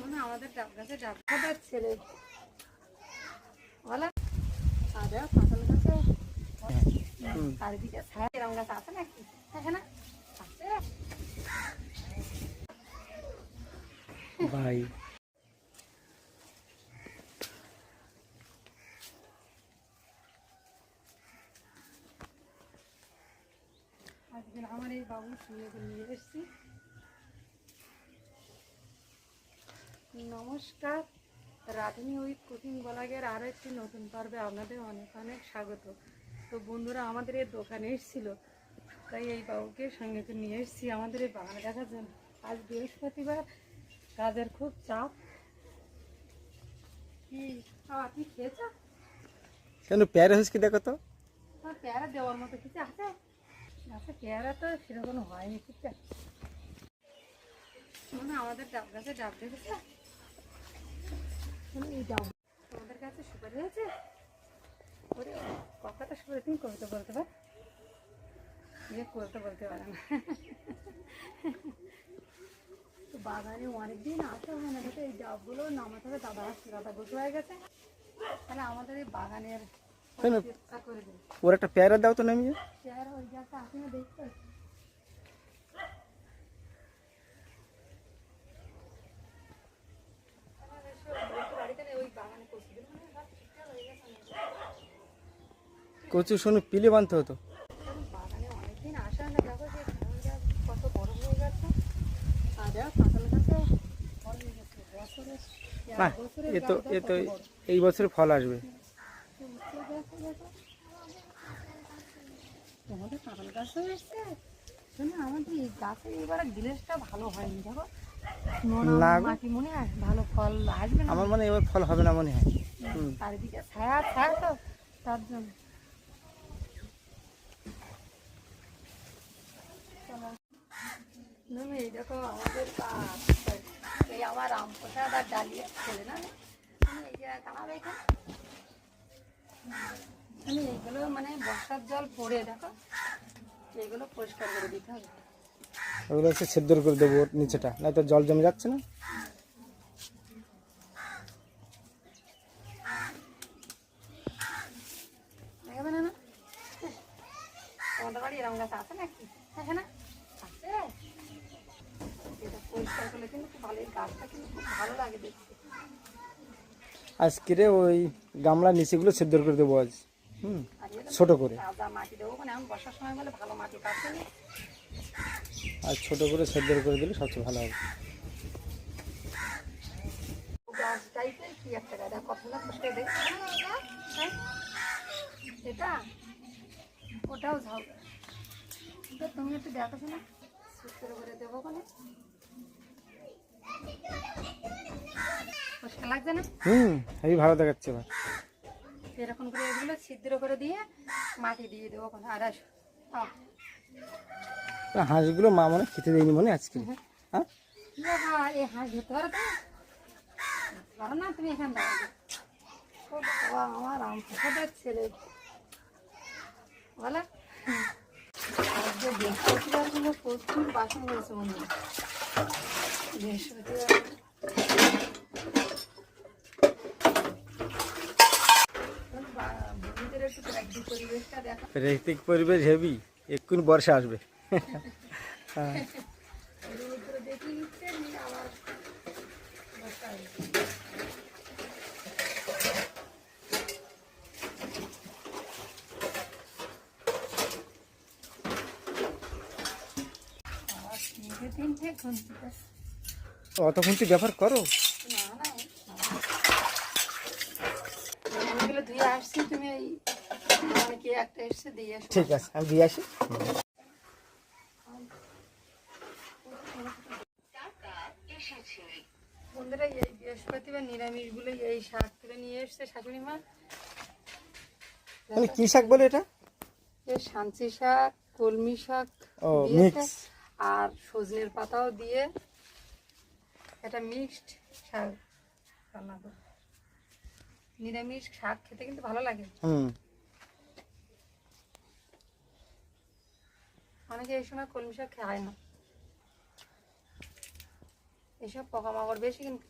মানে আমাদের ডাব গাছে ডাব খাবার ছেলে বলা আর ফাঁসল গাছে চারিদিকে ছায়া এরম গাছ আছে নাকি থাকে না আছে ভাই আজকে আমার এই বাবু শুনে নিয়ে এসেছি। নমস্কার, রাধুনী উইথ কুকিং ব্লগের আরও একটি নতুন পর্বে আপনাদের অনেক অনেক স্বাগত। তো বন্ধুরা আমাদের এই দোকানে এসেছিলো, তাই এই বাবুকে সঙ্গে করে নিয়ে এসেছি আমাদের এই বাগানে দেখার জন্য। আজ বৃহস্পতিবার, কাজের খুব চাপ। কি আপনি খেয়েছ? কেন পেয়ারা হয়েছে কি দেখো তো? পেয়ারা দেওয়ার মতো কিছু আছে? গাছে পেয়ারা তো সেরকম হয়নি ঠিক আছে। মানে আমাদের ডাব গাছে ডাব দেখেছে, এই ডাব তোমাদের কাছে সুপারি হয়েছে? ওরে কথাটা সুপারি তুমি কবিতা বলতে পার, ইয়ে করতে বলতে পারে না। তো বাগানে অনেকদিন আসা হয় না, দেখে এই ডাবগুলো নামাতে হবে। দাদা আসছে, দাদা বসে হয়ে গেছে, তাহলে আমাদের এই বাগানের চেষ্টা করে দেবে। ওর একটা পেয়ারা দাও তো নামিয়ে। পেয়ারা ওই গাছটা আসে না দেখতে? কচু শুনে পিলে বানতে হতো। বাগানে অনেকদিন আসা না, দেখো যে গাছ কত বড় হয়ে গেছে। আর দেখো কাঁঠাল গাছে ফল হয়ে গেছে বছরে, না এ তো এই বছর ফল আসবে। তোমাদের কাঁঠাল গাছও এসছে। শোনো আমাদের এই গাছের এবার গ্লেসটা ভালো হয়নি, দেখো না মাটি মনে হয় ভালো ফল আসবে না। আমার মনে হয় এবার ফল হবে না মনে হয়। চারিদিকে ছায়া ছায়া তো, তার জন্য। এই দেখো আমাদের গাছ, এই আমার আম প্রসাদ আর ডালিয়া ছেলে না, এই যে দাঁড়াবে এখানে। আমি এইগুলো মানে বর্ষার জল পড়ে দেখো, এইগুলো পরিষ্কার করে দিতে হবে। ওগুলো হচ্ছে সেদ্ধ করে দেবো নিচেটা, না তো জল জমে যাচ্ছে না। দেখাবে না? তোমাদের বাড়ি এরম গাছ আছে নাকি? থাকে না আছে? এটা পরিষ্কার করলে কিন্তু খুব ভালো, এই গাছটা কিন্তু খুব ভালো লাগে দেখতে। আজকে ওই গামলা নিচেগুলো সেদ্ধ করে দেবো আজ। ছোট করে মাটি দেবো, মানে এখন বর্ষার সময় বলে ভালো মাটি পাচ্ছে না। আর ছোট করে সেদ্ধ করে দিলে সবচেয়ে ভালো হবে। গাছ টাইপের কি একটা গাছ, কতগুলো খুশকে দেখছি এটা, ওটাও ঝাউ। তুমি একটু দেখাছো না, সুস্থ করে দেবো কোনে, খুশকা লাগছে না? হেবি ভালো দেখাচ্ছে। এবার এরকম করে এগুলো ছিদ্র করে দিয়ে মাটি দিয়ে দেবো কোনে। আর হাঁসগুলো মা মনে খেতে দেয়নি মনে আজকে। হ্যাঁ এই হাঁস ধরতে পারো তো, পারো না তুমি এখানে দাঁড়াবে। আমার আম প্রসাদের ছেলে বলা। আজকে বৃহস্পতিবার গুলো প্রচুর বাসন হয়েছে মনে হয়। বৃহস্পতিবার বন্ধুদের একটু প্রাকৃতিক পরিবেশটা দেখা। প্রাকৃতিক পরিবেশ হেবি, এক্ষুনি বর্ষা আসবে। দেখি নিচ্ছে নিয়ে আবার বর্ষা আসবে। অত খুঁটি ব্যবহার করো না না, ওইগুলো ধুয়ে আসছি, তুমি এই অনেকে একটা এসছে দিয়ে আসো। ঠিক আছে আমি দিয়ে আসি। বন্ধুরা এই বৃহস্পতিবার নিরামিষগুলো এই শাক তুলে নিয়ে এসছে শাশুড়ি মা। মানে কি শাক বলে এটা? এই সাঞ্চি শাক, কলমি শাক আর সজনের পাতাও দিয়ে এটা মিক্সড শাক রান্না করো। নিরামিষ শাক খেতে কিন্তু ভালো লাগে। অনেকে এই সময় কলমি শাক খায় না, এইসব পোকামাকড় বেশি কিন্তু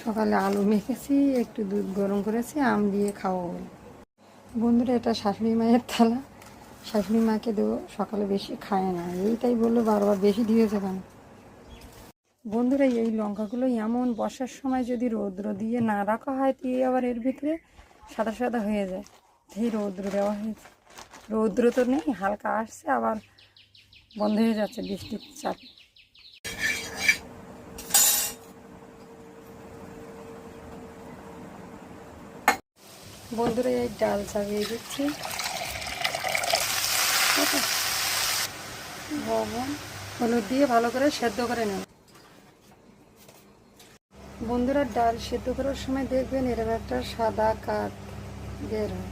সকালে আলু মেখেছি, একটু দুধ গরম করেছি, আম দিয়ে খাওয়া বলে। বন্ধুরা এটা শাশুড়ি মায়ের থালা, শাশুড়ি মাকে দেবো, সকালে বেশি খায় না, এইটাই বললো বারবার বেশি দিয়েছে কেন। বন্ধুরা এই লঙ্কাগুলো এমন বর্ষার সময় যদি রৌদ্র দিয়ে না রাখা হয় তো আবার এর ভিতরে সাদা সাদা হয়ে যায়, এই রৌদ্র দেওয়া হয়েছে। রৌদ্র তো নেই, হালকা আসছে আবার বন্ধ হয়ে যাচ্ছে বৃষ্টির চাপে। বন্ধুরা এই ডাল চাপিয়ে দিচ্ছি, লবণ হলুদ দিয়ে ভালো করে সেদ্ধ করে নেব। বন্ধুরা ডাল সেদ্ধ করার সময় দেখবেন এরকম একটা সাদা কাঠ বের হয়,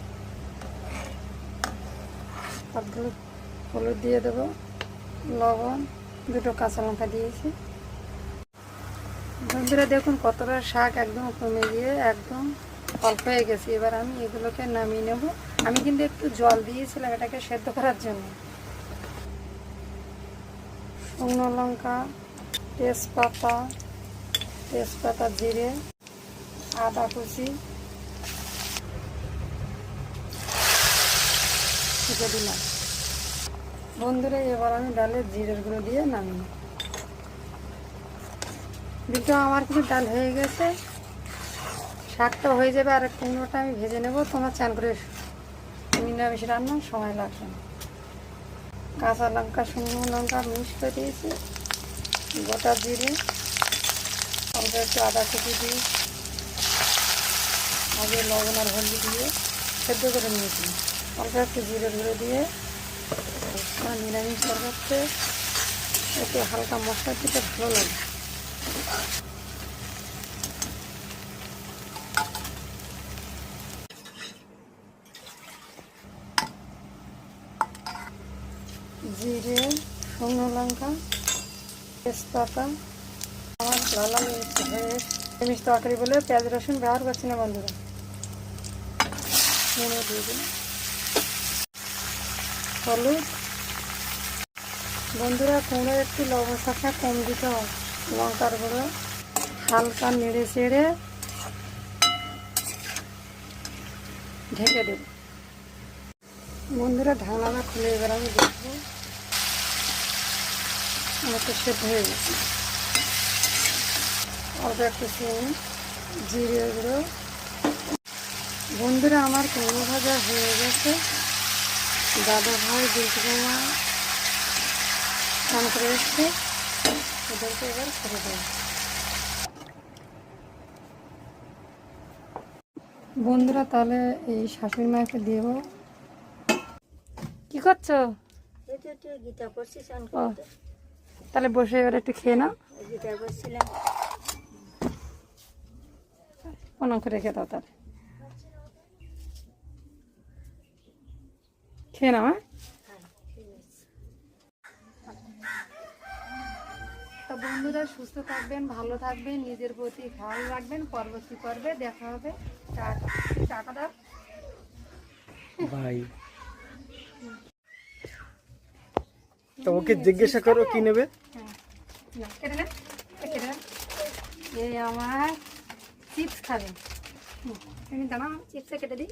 কাঠগুলো হলুদ দিয়ে দেবো, লবণ, দুটো কাঁচা লঙ্কা দিয়েছি। বন্ধুরা দেখুন কতটা শাক একদম কমে গিয়ে একদম অল্প হয়ে গেছে। এবার আমি এগুলোকে নামিয়ে নেব। আমি কিন্তু একটু জল দিয়েছিলাম এটাকে সেদ্ধ করার জন্য। শুকনো লঙ্কা, তেজপাতা, জিরে, আদা কুচি দিলাম। বন্ধুরা এবার আমি ডালের জিরের গুঁড়ো দিয়ে নামিয়ে, কিন্তু আমার কিন্তু ডাল হয়ে গেছে, শাকটা হয়ে যাবে আর কুমড়োটা আমি ভেজে নেব। তোমার চান করে নিরামিষ রান্নার সময় লাগবে না। কাঁচা লঙ্কা, শুকনো লঙ্কা মিক্স করে দিয়েছি, গোটা জিরে, অল্প একটু আদা কুচি দিয়ে আগে লবণ আর হলদি দিয়ে সেদ্ধ করে নিয়েছি, অল্প একটু জিরের গুঁড়ো দিয়ে। নিরামিষ তরকারিতে একটু হালকা মশলা দিতে ভালো লাগে। জিরে, শুকনো লঙ্কা, তেজপাতা আমার লাল নিরামিষ তরকারি বলে পেঁয়াজ রসুন ব্যবহার করছি না বন্ধুরা। নুনও দিয়ে দিন, হলুদ। বন্ধুরা কুমড়ো একটু লবণ শাঁসা কম দিতে হয়, লঙ্কার গুঁড়ো হালকা নেড়ে চেড়ে ঢেকে দেব। বন্ধুরা ঢাকনাটা খুলে এবার আমি দেখবো আমাকে সেদ্ধ হয়ে গেছে। অল্প একটু চিনি, জিরে গুঁড়ো। বন্ধুরা আমার কুমড়ো ভাজা হয়ে গেছে। দাদা ভাই দিদিমা স্নান করে এসছে, ওদেরকে এবার ছেড়ে দেব। বন্ধুরা তাহলে এই শাশুড়ি মাকে দেব। কি করছো? গীতা পড়ছি, ও তাহলে বসে এবার একটু খেয়ে নাও। গীতা পড়ছিলাম। মনে করে রেখে দাও, তাহলে খেয়ে নাও। হ্যাঁ তো বন্ধুরা সুস্থ থাকবেন, ভালো থাকবেন, নিজের প্রতি খেয়াল রাখবেন। পরবর্তী পর্বে দেখা হবে। টাকা দাও ভাই, তো ওকে জিজ্ঞাসা করো কি নেবে। হ্যাঁ না কেটে নেন, কেটে নেন। এই আমার চিপস খাবে, তুমি জানো চিপসে কেটে দিই।